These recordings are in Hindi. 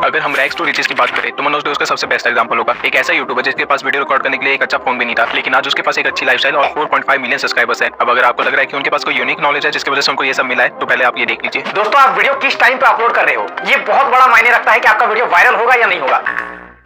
अगर हम रैग्स टू रिचेस की बात करें तो मनोज डे उसका सबसे बेस्ट एग्जांपल होगा। एक ऐसा यूट्यूबर जिसके पास वीडियो रिकॉर्ड करने के लिए एक अच्छा फोन भी नहीं था, लेकिन आज उसके पास एक अच्छी लाइफस्टाइल और 4.5 मिलियन सब्सक्राइबर्स है। अब अगर आपको लग रहा है कि उनके पास कोई यूनिक नॉलेज है जिसकी वजह से उनको ये सब मिला है, तो पहले आप ये देख लीजिए। दोस्तों, आप वीडियो किस टाइम पे अपलोड कर रहे हो, ये बहुत बड़ा मायने रखता है कि आपका वीडियो वायरल होगा या नहीं होगा।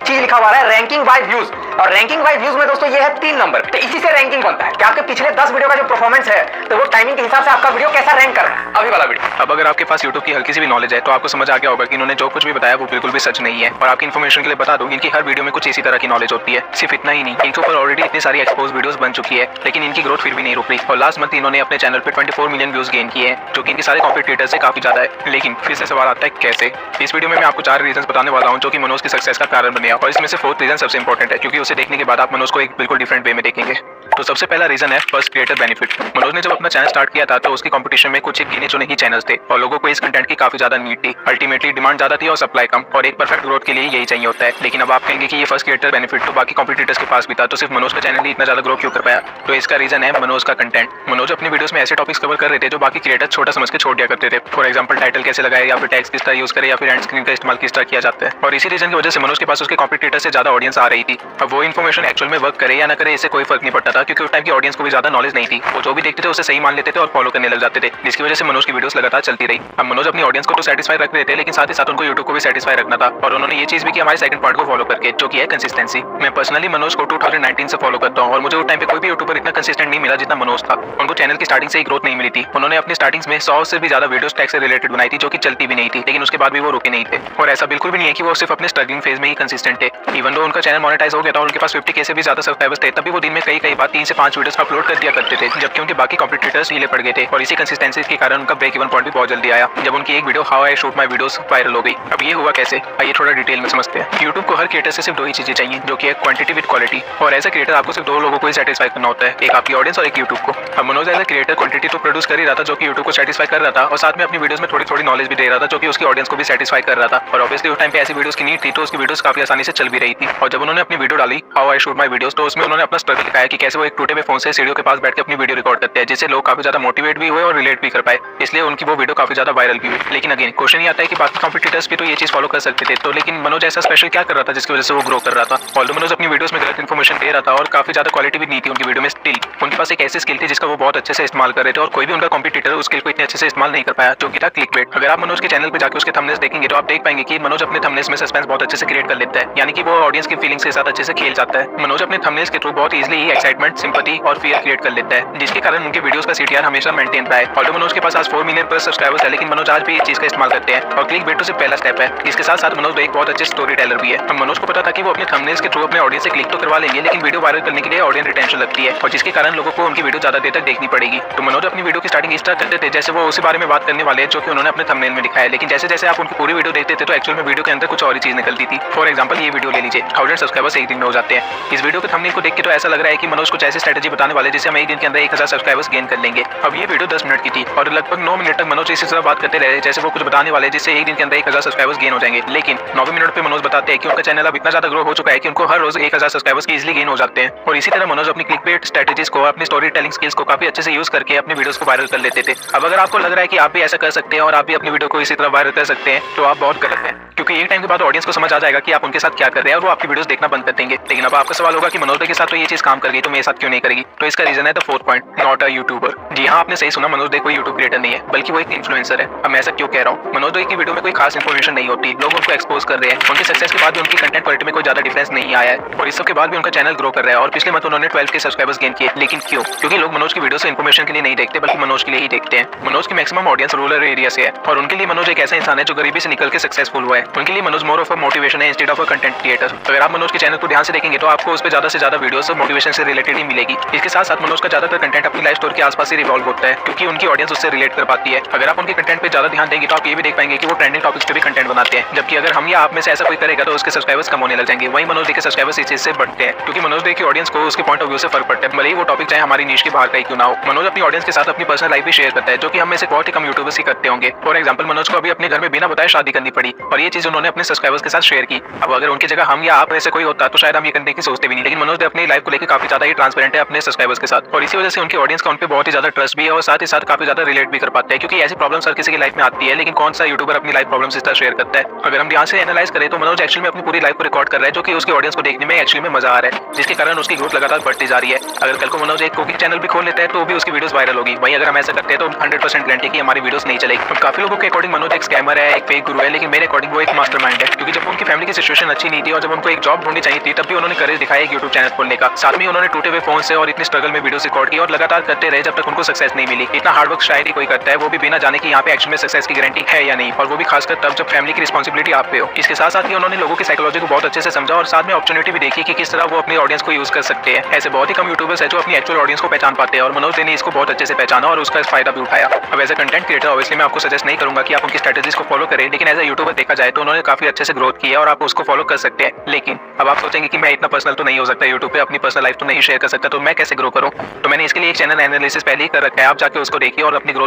चीज लिखा हुआ है रैंकिंग बाय व्यूज, और रैंकिंग बाय व्यूज में दोस्तों ये है 3 नंबर। तो इसी से रैंकिंग बनता है कि आपके पिछले 10 वीडियो का जो परफॉर्मेंस है, तो वो टाइमिंग के हिसाब से आपका वीडियो कैसा रैंक कर रहा है। अभी वाला वीडियो। अब अगर आपके पास यूट्यूब की हल्की सी भी नॉलेज है तो आपको समझ आ गया होगा कि इन्होंने जो कुछ भी बताया वो बिल्कुल भी सच नहीं है। और आपकी इन्फॉर्मेशन के लिए बता दूं, इनकी हर वीडियो में कुछ इसी तरह की नॉलेज होती है। सिर्फ इतना ही नहीं, इनके ऊपर ऑलरेडी इतनी सारी एक्सपोज वीडियोस बन चुकी है, लेकिन इनकी ग्रोथ फिर भी नहीं रुक रही। और लास्ट मंथ इन्होंने अपने चैनल पे 24 मिलियन व्यूज गेन किए हैं, जो कि इनके सारे कॉम्पिटिटर से काफी ज्यादा है। लेकिन फिर से सवाल आता है कैसे। इस वीडियो में मैं आपको 4 रीजन बताने वाला हूँ जो कि मनोज की सक्सेस का कारण बने, और इसमें से 4th रीजन सबसे इंपॉर्टेंट है, क्योंकि उसे देखने के बाद आप मनोज को एक बिल्कुल डिफरेंट वे में देखेंगे। तो सबसे पहला रीजन है फर्स्ट क्रिएटर बेनिफिट। मनोज ने जब अपना चैनल स्टार्ट किया था तो उसकी कंपटीशन में कुछ एक गिने चुने ही चैनल्स थे, और लोगों को इस कंटेंट की काफी ज्यादा नीड थी। अल्टीमेटली डिमांड ज्यादा थी और सप्लाई कम, और एक परफेक्ट ग्रोथ के लिए यही चाहिए होता है। लेकिन अब आप कहेंगे कि ये फर्स्ट क्रिएटर बेनिफिट तो बाकी कॉम्पिटिटर्स के पास भी था, तो सिर्फ मनोज का चैनल ही इतना ज्यादा ग्रो क्यों कर पाया। तो इसका रीजन है मनोज का कंटेंट। मनोज अपनी वीडियोस में ऐसे टॉपिक्स कवर कर रहे थे जो बाकी क्रिएटर्स छोटा समझ के छोड़ दिया करते थे। फॉर एग्जांपल टाइटल कैसे लगाए, या फिर टैग्स किस तरह यूज करे, या फिर एंड स्क्रीन का इस्तेमाल किस तरह किया जाता है। और इसी रीजन की वजह से मनोज के पास उसके कॉम्पिटिटर से ज्यादा ऑडियंस आ रही थी। अब वो इन्फॉर्मेशन एक्चुअल में वर्क करे या ना करे, इससे कोई फर्क नहीं पड़ता था, क्योंकि उस टाइम की ऑडियंस को भी ज्यादा नॉलेज नहीं थी। वो जो भी देखते थे उसे सही मान लेते थे और फॉलो करने लग जाते थे, जिसकी वजह से मनोज की वीडियोस लगातार चलती रही। अब मनोज अपनी ऑडियंस को तो सेटिस्फाई रख रहे थे, लेकिन साथ ही साथ उनको यूट्यूब को भी सेटिस्फाई रखना था। और उन्होंने ये चीज भी की हमारे सेकंड पार्ट को फॉलो करके, जो कि है कंसिस्टेंसी। मैं पर्सनली मनोज को 2019 से फॉलो करता हूँ, और मुझे उस टाइम पे कोई भी यूट्यूबर इतना कंसिस्टेंट नहीं मिला जितना मनोज था। उनको चैनल की स्टार्टिंग से ही ग्रोथ नहीं मिली थी। उन्होंने अपनी स्टार्टिंग में 100 से भी ज्यादा वीडियोस टैग से रिलेटेड बनाई थी, जो कि चलती भी नहीं थी, लेकिन उसके बाद भी वो रुके नहीं थे। और ऐसा बिल्कुल भी नहीं है कि वो सिर्फ अपने स्ट्रगलिंग फेज में ही कंसिस्टेंट थे। इवन दो उनका चैनल मोनेटाइज हो गया था और उनके पास 50K से भी ज्यादा सब्सक्राइबर्स थे, तभी वो दिन में कई बार 3 से 5 वीडियोस अपलोड कर दिया करते थे, जबकि उनके बाकी कॉम्पिटिटर्स ढीले पड़ गए थे। और इसी कंसिस्टेंसी के कारण उनका ब्रेक इवन पॉइंट भी बहुत जल्दी आया, जब उनकी एक video how I shoot my videos viral हो गई। अब ये हुआ कैसे, आइए थोड़ा डिटेल में समझते हैं। यूट्यूब को हर क्रिएटर से सिर्फ 2 ही चीजें चाहिए, जो कि है क्वांटिटी विद क्वालिटी। और एज अ क्रिएटर आपको सिर्फ 2 लोगों को ही सेटिस्फाई करना होता है, एक आपकी ऑडियंस और एक यूट्यूब को। अब Manoj as a creator quantity तो प्रोड्यूस कर ही रहा था, जो कि यूट्यूब को सेटिस्फाई कर रहा था, और साथ में अपनी वीडियोस में थोड़ी नॉलेज भी दे रहा था, जो कि उसकी ऑडियंस को भी सेटिस्फाई कर रहा था। और ऑब्वियसली उस टाइम पे ऐसी वीडियोस की नीड थी, तो उसकी वीडियोस काफी आसानी से चल भी रही थी। और जब उन्होंने अपनी वीडियो डाली how I shoot my videos, तो उसमें उन्होंने अपना स्ट्रगल दिखाया कि कैसे वो एक टूटे हुए फोन से सीढ़ियों के पास बैठ के अपनी वीडियो रिकॉर्ड करते हैं, जिससे लोग काफी ज्यादा मोटिवेट भी हुए और रिलेट भी कर पाए। इसलिए उनकी वो वीडियो काफी ज्यादा वायरल भी हुई। लेकिन अगेन क्वेश्चन ये आता है कि बाकी कॉम्पिटिटर्स भी तो ये चीज फॉलो कर सकते थे, तो लेकिन मनोज ऐसा स्पेशल क्या कर रहा था जिसकी वजह से वो ग्रो कर रहा था। ऑल्दो मनोज अपनी वीडियोस में गलत इन्फॉर्मेशन दे रहा था और काफी ज्यादा क्वालिटी भी नहीं थी उनकी वीडियो में, स्टिल उनके पास एक ऐसी स्किल थी जिसका वो बहुत अच्छे से इस्तेमाल कर रहे थे, और कोई भी उनका कॉम्पिटिटर उस स्किल को इतने अच्छे से इस्तेमाल नहीं कर पाया, जो कि था क्लिकबेट। अगर आप मनोज के चैनल पे जाकर उसके थंबनेल्स देखेंगे तो आप देख पाएंगे कि मनोज अपने थंबनेल्स में सस्पेंस बहुत अच्छे से क्रिएट कर लेता है, यानी कि वो ऑडियंस की फीलिंग्स के साथ अच्छे से खेल जाता है। मनोज अपने थंबनेल्स के थ्रू बहुत इजीली ही एक्साइटमेंट, सिंपैथी और फियर क्रिएट कर लेता है, जिसके कारण उनके वीडियोस का CTR हमेशा मेंटेन रहा है। ऑल्दो मनोज के पास आज 4 मिलियन प्लस सब्सक्राइबर्स है, लेकिन मनोज आज भी इस चीज का इस्तेमाल करते हैं, और क्लिकबेट तो सिर्फ पहला स्टेप है। इसके साथ साथ मनोज एक बहुत अच्छे स्टोरी टेलर भी है। अब मनोज को पता था कि वो अपने थंबनेल्स के थ्रू अपने ऑडियंस से क्लिक तो करवा लेंगे, लेकिन वीडियो वायरल करने के लिए ऑडियंस रिटेंशन लगती है, और जिसके कारण लोगों को उनकी वीडियो ज्यादा देर तक देखनी पड़ेगी। तो मनोज अपनी वीडियो की स्टार्टिंग इस तरह करते थे जैसे वो उसी बारे में बात करने वाले हैं जो कि उन्होंने अपने थंबनेल में दिखाया है, लेकिन जैसे जैसे आप उनकी पूरी वीडियो देखते थे तो एक्चुअल में वीडियो के अंदर कुछ और ही चीज निकलती थी। फॉर एग्जांपल ये वीडियो ले लीजिए, 1000 सब्सक्राइबर्स एक दिन में हो जाते हैं। इस वीडियो के थंबनेल को देख के तो ऐसा लग रहा है कि मनोज कुछ ऐसी स्ट्रेटजी बताने वाले जिससे हम एक दिन के अंदर 1000 सब्सक्राइबर्स गेन कर लेंगे। अब ये वीडियो 10 मिनट की थी, और लगभग 9 मिनट तक मनोज इसी तरह बात करते रहे जैसे वो कुछ बताने वाले जिससे एक दिन के अंदर 1000 सब्सक्राइबर्स गेन हो जाएंगे। लेकिन 9वें मिनट पे मनोज बताते हैं कि उनका चैनल अब इतना ज्यादा ग्रो हो चुका है कि उनको हर रोज 1000 सब्सक्राइबर्स की इजीली गेन हो जाते हैं। और इसी तरह मनोज अपनी क्लिकबेट स्ट्रेटजीज को, अपनी स्टोरी टेलिंग स्किल्स को काफी अच्छे से यूज करके अपनी वीडियोस को वायरल कर लेते थे। अब अगर आपको लग रहा है कि आप भी ऐसा कर सकते हैं और आप भी अपनी वीडियो को इसी तरह वायरल कर सकते हैं, तो आप बहुत गलत हैं, क्योंकि एक टाइम के बाद ऑडियंस को समझ आ जाएगा कि आप उनके साथ क्या कर रहे हैं और वो आपकी वीडियोस देखना बंद कर देंगे। लेकिन अब आपका सवाल होगा कि मनोज भाई के साथ तो ये चीज काम कर गई, तो मेरे साथ क्यों नहीं करेगी। तो इसका रीजन है the 4th point, not a YouTuber. जी हाँ, आपने सही सुना, मनोज भाई कोई यूट्यूब क्रिएटर नहीं है, बल्कि वो एक इन्फ्लुएंसर है। अब मैं ऐसा क्यों कह रहा हूँ, मनोज भाई की वीडियो में कोई खास इन्फॉर्मेशन नहीं होती, लोग उनको एक्सपोज कर रहे हैं। उनके सक्सेस के बाद भी उनकी कंटेंट क्वालिटी में कोई ज्यादा डिफरेंस नहीं आया है, और इस सब के बाद भी उनका चैनल ग्रो कर रहा है। और पिछले मंथ उन्होंने 12K सब्सक्राइबर्स गेन किए। लेकिन क्यों? क्योंकि लोग मनोज की वीडियो से इन्फॉर्मेशन के लिए नहीं देखते, बल्कि मनोज के लिए ही देखते हैं। मनोज की मैक्सिमम ऑडियंस रूरल एरिया से है, और उनके लिए मनोज एक ऐसा इंसान है जो गरीबी से निकल के सक्सेसफुल हुआ है। उनके लिए Manoj more of a motivation है instead of a content creator. अगर आप मनोज के चैनल को ध्यान से देखेंगे तो आपको उस पर ज्यादा से ज्यादा वीडियोस मोटिवेशन से रिलेटेड ही मिलेगी। इसके साथ साथ मनोज का ज्यादातर कंटेंट अपनी लाइफ स्टोरी के आसपास ही रिवॉल्व होता है, क्योंकि उनकी ऑडियंस उससे रिलेट कर पाती है। अगर आप उनके कंटेंट पे ज्यादा ध्यान देंगे तो आप ये भी देख पाएंगे कि वो ट्रेंडिंग टॉपिक्स पे भी कंटेंट बनाते हैं, जबकि अगर हम या आप में से ऐसा कोई करेगा तो उसके सब्सक्राइबर्स कम होने लग जाएंगे। वहीं मनोज के सब्सक्राइबर्स इस चीज से बढ़ते हैं, क्योंकि मनोज की ऑडियंस को उसके पॉइंट ऑफ व्यू से फर्क पड़ता है, भले ही वो टॉपिक चाहे हमारी नीश के बाहर का ही क्यों ना हो। मनोज अपनी ऑडियंस के साथ अपनी पर्सनल लाइफ भी शेयर करता है, जो कि हम में से बहुत ही कम यूट्यूबर्स ही करते होंगे। फॉर एग्जांपल मनोज को अभी अपने घर में बिना बताए शादी करनी पड़ी, और ये चीज उन्होंने अपने सब्सक्राइबर्स के साथ शेयर की। अब अगर उनकी जगह हम या आप में से कोई होता तो शायद हम ये करने की सोचते भी नहीं, लेकिन मनोज ने अपनी लाइफ को लेकर काफी ज्यादा ही ट्रांसपेरेंट है अपने सब्सक्राइबर्स के साथ, और इसी वजह से उनकी ऑडियंस का उन पे बहुत ही ज्यादा ट्रस्ट भी है और साथ ही साथ काफी ज्यादा रिलेट भी कर पाते हैं, क्योंकि ऐसी प्रॉब्लम हर किसी की लाइफ में आती है, लेकिन कौन सा यूट्यूबर अपनी लाइफ प्रॉब्लम्स इस तरह शेयर करता है। अगर हम यहाँ से एनालाइज करें तो मनोज एक्चुअली में अपनी पूरी लाइफ को रिकॉर्ड कर रहा है, जो कि उसकी ऑडियंस को देखने में एक्चुअली में मजा आ रहा है, जिसके कारण उसकी ग्रोथ लगातार बढ़ती जा रही है। अगर कल को मनोज एक कुकिंग चैनल भी खोल लेता है तो भी उसकी वीडियोस वायरल होगी। वहीं अगर हम ऐसा करते हैं तो 100% गारंटी कि हमारी वीडियोस नहीं चलेगी। और काफी लोगों के अकॉर्डिंग मनोज एक स्कैमर है, एक फेक गुरु है, लेकिन मेरे अकॉर्डिंग वो एक मास्टरमाइंड है, क्योंकि जब उनकी फैमिली की सिचुएशन अच्छी नहीं थी और जब उनको एक जॉब ढूंढनी चाहिए थी, तब भी उन्होंने करेज दिखाया एक यूट्यूब चैनल खोलने का। साथ में उन्होंने टूटे हुए फोन से और इतने स्ट्रगल में वीडियोस रिकॉर्ड की और लगातार करते रहे जब तक उनको सक्सेस नहीं मिली। इतना हार्ड वर्क शायद ही कोई करता है, वो भी बिना जाने कि यहाँ पे एक्चुअल में सक्सेस की गारंटी है या नहीं, और वो भी खासकर तब जब फैमिली की रिस्पॉन्सिबिलिटी आप पे हो। इसके साथ साथ ही उन्होंने लोगों की साइकोलॉजी को बहुत अच्छे से समझा और साथ में अपॉर्चुनिटी भी देखी कि किस तरह वो अपनी ऑडियंस को यूज कर सकते हैं। ऐसे बहुत ही कम यूट्यूबर्स है जो अपनी एक्चुअल ऑडियंस को पहचान पाते हैं, और मनोज ने इसको बहुत अच्छे से पहचाना और उसका फायदा भी उठाया। अब as a content creator obviously मैं आपको सजेस्ट नहीं करूंगा कि आप उनकी स्ट्रेटजीज को फॉलो करें, लेकिन एज अ यूट्यूबर देखा जाए तो उन्होंने काफी अच्छे से ग्रोथ की है और आप उसको फॉलो कर सकते हैं। लेकिन अब आप सोचेंगे कि मैं इतना पर्सनल तो नहीं हो सकता यूट्यूब पे, अपनी पर्सनल लाइफ तो नहीं शेयर कर सकता, तो मैं कैसे ग्रो करूं? तो मैंने इसके लिए एक चैनल एनालिसिस पहले ही कर रखा है, आप जाके उसको देखिए और अपनी ग्रोथ